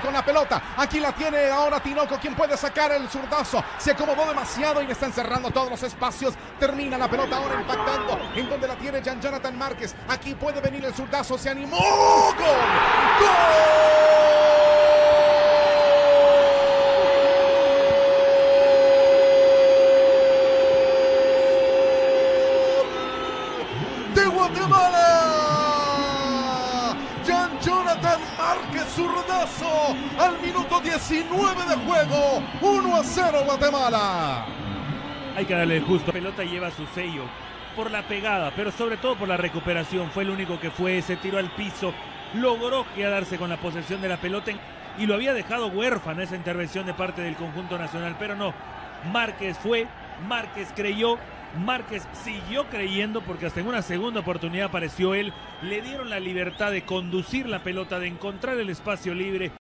Con la pelota, aquí la tiene ahora Tinoco, quien puede sacar el zurdazo, se acomodó demasiado y le está encerrando todos los espacios, termina la pelota ahora impactando, en donde la tiene Jonathan Márquez, aquí puede venir el zurdazo, se animó, ¡gol! ¡Gol! ¡De Guatemala! Jonathan Márquez, zurdazo, al minuto 19 de juego, 1-0 Guatemala. Hay que darle el justo, la pelota lleva su sello por la pegada, pero sobre todo por la recuperación, fue el único que fue, se tiró al piso, logró quedarse con la posesión de la pelota y lo había dejado huérfano esa intervención de parte del conjunto nacional, pero no, Márquez fue, Márquez creyó, Márquez siguió creyendo porque hasta en una segunda oportunidad apareció él, le dieron la libertad de conducir la pelota, de encontrar el espacio libre.